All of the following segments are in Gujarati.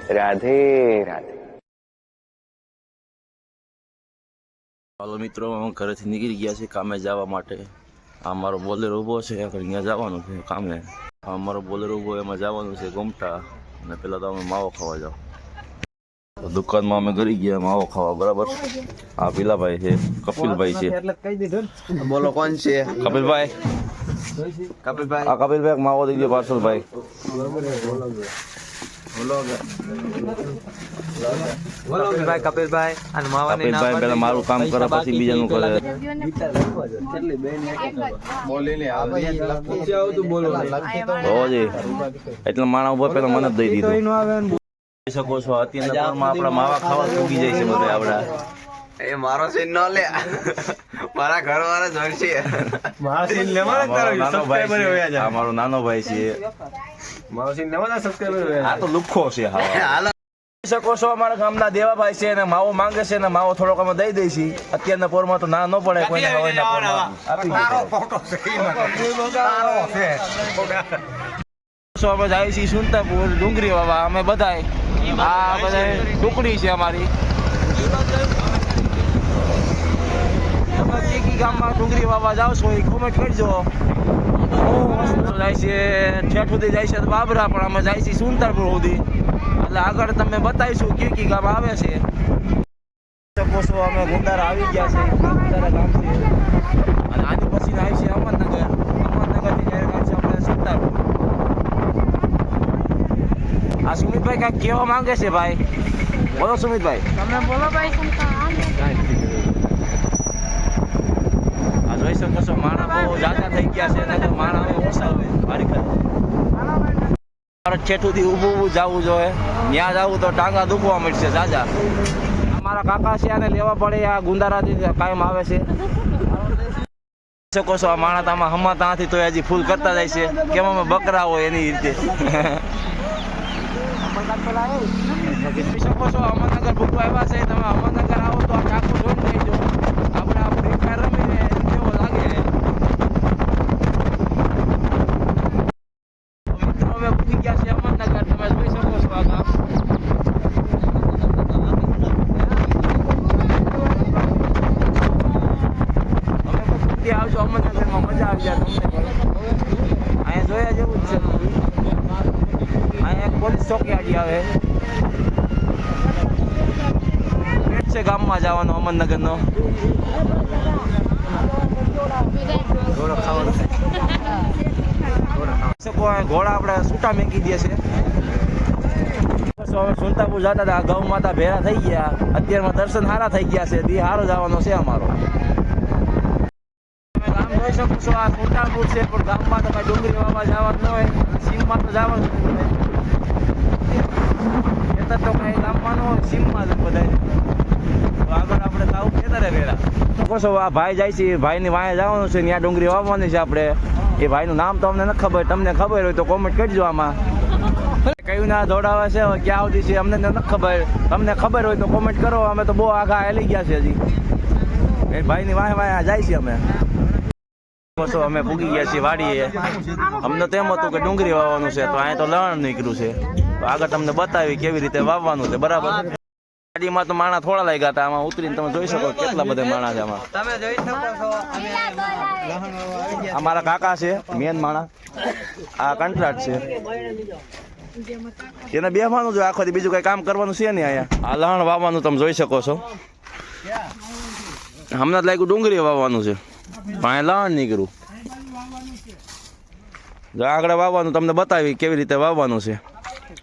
રાધે રાધે. હાલો મિત્રો, ઘરેથી નીકળી ગયા છે કામે જવા માટે. આ મારો બોલેરો ઊભો છે, અહીંયા જવાનું છે કામે. આ મારો બોલેરો ઊભો એમાં જવાનું છે ગોમટા. અને પેલા તો અમે માવો ખાવા જાવ. દુકાનમાં અમે કરી ગયા માવો ખાવા, બરાબર. આ પીલાભાઈ છે, કપિલભાઈ છે. બોલો કોણ છે? કપિલભાઈ. કપિલભાઈ. આ કપિલભાઈ માવો દઈ દો પાર્સલ ભાઈ. કપિલભાઈ અને માવાની કપિલભાઈ પેલા મારું કામ કરે પછી બીજાનું કરે. એટલે માણસ ઉભો પેલા મને જ દઈ દીધો. શકો છો અત્યારના પોરમાં આપણા માવા ખાવા ઉગી જાય છે બધા આવડા. એ મારો સીન ન લે, મારા ઘર વાળા જ હોય છે. મારો સીન લેવા આ મારો નાનો ભાઈ છે. મારો સીન લેવા સબસ્ક્રાઇબર. આ તો લુખ્ખો છે. હાલો શકો છો અમારા ગામના દેવાભાઈ છે, અને માવો માંગે છે, ને માવો થોડોક અમે દઈ દઈશી. અત્યારના પોરમાં તો ના ન પડે કોઈને. અમે જાય છીએ સુનતાપુર ડુંગરી વાવા. અમે બધા આ બધા ટુકડી છે અમારી. તમે કેકી ગામમાં ડુંગરી વાવા જાવ છો એ કોમેન્ટ કરજો. જાય છે ઠેઠ સુધી જાય છે બાબરા, પણ અમે જાય છીએ સુનતાપુર સુધી. એટલે આગળ તમને બતાવીશું કેકી ગામ આવે છે. શકો છો અમે ગુંદારા આવી ગયા છે. ગુંદારા ગામ છે, અને આની પછી આવી છે અમરનગર. અમરનગરથી જાય ગામ છે આપણે સુનતાપુર. આ સુમિતભાઈ કાંઈક કહેવા માંગે છે ભાઈ. બોલો સુમિતભાઈ. તમે બોલો ભાઈ. આ જોઈ શકો છો માણા બહુ જાજા થઈ ગયા છે, અને માણા હવે ઓછા આવે. મારી ખબર છેઠુંથી ઊભું જવું જોઈએ. ત્યાં જવું તો ટાંગા દુખવા મળશે જાજા. અમારા કાકા છે, આને લેવા પડે. આ ગુંદારાથી કાયમ આવે છે. શકો છો આ માણા તામાં હમા ત્યાંથી તો હજી ફૂલ કરતા જાય છે. કેમ અમે બકરા હોય એની રીતે. શકો છો અમરનગર ભૂખવા આવ્યા છે. તમે અમરનગર આવો તો આ ચાકુ જોઈને જઈજો. આપણે આ ફ્રી ફાયર રમીને કેવો લાગે. મિત્રો હવે પૂછી ગયા છે અમરનગર. તમે જોઈ શકો છો આ ગામ. તમે આવજો અમરનગરમાં, મજા આવી જાય તમને. અહીંયા જોયા જેવું જ છે. અહીંયા પોલીસ ચોકીયાજી આવે છે ગામમાં જવાનો અમરનગરનો. ઘોડા આપણે છૂટા મેકી દે છે. હવે સુનતાપુર જતા હતા, ગૌ માતા ભેરા થઈ ગયા. અત્યારમાં દર્શન સારા થઈ ગયા છે. દી સારો જવાનો છે અમારો. તમે ગામ જોઈ શકો છો આ સુનતાપુર છે, પણ ગામમાં તો કઈ ડુંગળી વાવા જવાનું ન હોય. સીમમાં તો જવાનું તો કઈ ગામમાં ન હોય, સીમમાં જ બધા. આગળ આપણે તાવ ખેતરે વેરા શકો છો. આ ભાઈ જાય છે, ભાઈની વાંહે જવાનું છે. ત્યાં ડુંગળી વાવવાની છે આપણે. એ ભાઈનું નામ તો અમને નથી ખબર. તમને ખબર હોય તો કોમેન્ટ કરજો. આમાં કયું ના દોડાવે છે, હવે ક્યાં સુધી છે અમને નથી ખબર. તમને ખબર હોય તો કોમેન્ટ કરો. અમે તો બહુ આગા હેલી ગયા છે હજી. એ ભાઈની વાંહે વાંહે જાય છે અમે. અમે પૂગી ગયા છીએ વાડીએ. અમને તો એમ હતું કે ડુંગળી વાવવાનું છે, તો અહીંયા તો લણ નીકળ્યું છે. તો આગળ તમને બતાવી કેવી રીતે વાવવાનું છે, બરાબર. ગાડીમાં તો માણા થોડા લાગ્યા હતા. આમાં ઉતરીને તમે જોઈ શકો કેટલા બધા માણા છે આમાં. તમે જોઈ શકો છો અમારા કાકા છે મેન માણા. આ કંટ્રાટ છે, એને બેસવાનું જોઈએ આખો દી. બીજું કઈ કામ કરવાનું છે નહીં અહીંયા. આ લણ વાવવાનું તમે જોઈ શકો છો. હમણાં જ લાગ્યું ડુંગળી વાવવાનું છે, પણ અહીંયા લણ નીકળ્યું. જો આગળ વાવવાનું તમને બતાવી કેવી રીતે વાવવાનું છે.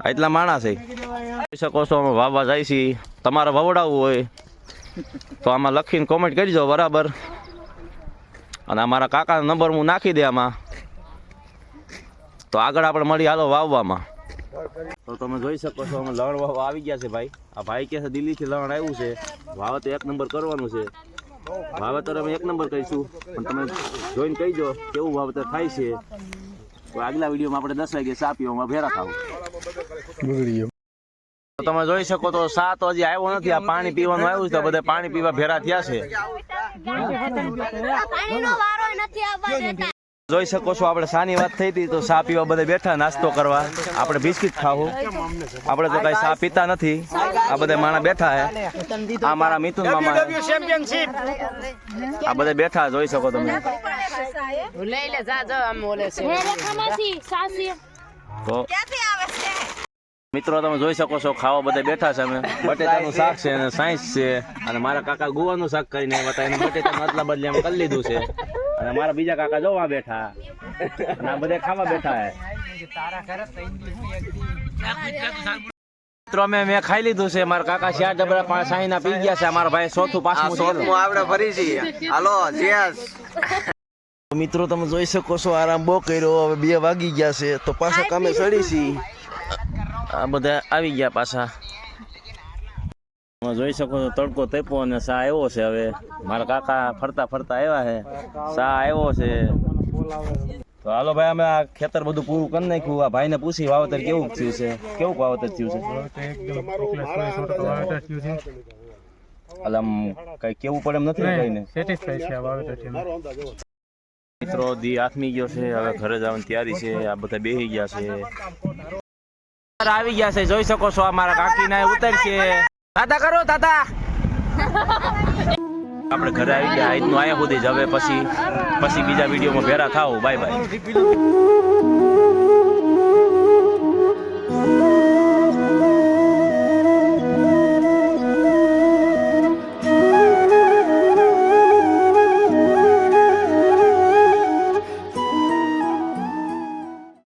એટલા માણસ છે જોઈ શકો છો. અમે વાવવા જાય છીએ. તમારે વવડાવવું હોય તો આમાં લખીને કોમેન્ટ કરજો, બરાબર. અને અમારા કાકાનો નંબર હું નાખી દે આમાં. તો આગળ આપણે મળી હાલો વાવવામાં. તો તમે જોઈ શકો છો અમે લણ વાવવા આવી ગયા છે ભાઈ. આ ભાઈ કે છે દિલ્હીથી લણ આવ્યું છે. વાવેતર એક નંબર કરવાનું છે. વાવેતર અમે એક નંબર કરીશું, પણ તમે જોઈને કહીજો કેવું વાવેતર થાય છે. તો આગલા વિડીયોમાં આપણે 10 વાગે ચા પીવામાં ભેરા ખાવું. તમે જોઈ શકો તો સા તો હજી આવ્યો નથી. આ પાણી પીવાનું આવ્યું છે, બધા પાણી પીવા ભેરા થયા છે. જોઈ શકો છો આપણે શાની વાત થઈ હતી તો ચા પીવા બધા બેઠા નાસ્તો કરવા આપણે બિસ્કિટ ખાવું આપણે તો કઈ ચા પીતા નથી આ બધા માણસ બેઠા હે આ મારા મિથુન મામા આ બધા બેઠા જોઈ શકો તમે તો મિત્રો તમે જોઈ શકો છો ખાવા બધા બેઠા છે અમે બટેટાનું શાક છે અને સાઈસ છે અને મારા કાકા ગુવાનું શાક કરીને આવ્યા હતા એને બટેટાનું અદલા બદલી આમ કરી લીધું છે અને મારા બીજા કાકા જોવા બેઠા અને આ બધા ખાવા બેઠા હે મિત્રો મેં ખાઈ લીધું છે મારા કાકા 4 ડબરા 5 સાહીના પી ગયા છે મારા ભાઈ ચોથું પાંચમું આપણે ફરી છીએ હાલો જેસ મિત્રો તમે જોઈ શકો છો આરામ બહુ કર્યો હવે 2 વાગી ગયા છે તો પાછા કામે ચડી છી આ બધા આવી ગયા પાછા જોઈ શકો છો તડકો તેપો અને સા આવ્યો છે હવે મારા કાકા ફરતા ફરતા આવ્યા છે સા આવ્યો છે તો હાલો ભાઈ અમે આ ખેતર બધું પૂરું કરી નાખ્યું આ ભાઈને પૂછી વાવતર કેવું થયું છે કેવું વાવતર થયું છે એટલે આમ કઈ કેવું પડે એમ નથી કઈને મિત્રો દી આથમી ગયો છે હવે ઘરે જવાની તૈયારી છે આ બધા બેસી ગયા છે આવી ગયા છે જોઈ શકો છો અમારા કાકીના ઉતરશે દાદા કરો દાદા આપણે ઘરે આવી ગયા આજનું આયા સુધી જ હવે પછી બીજા વિડીયોમાં ભેરા થાવ બાય બાય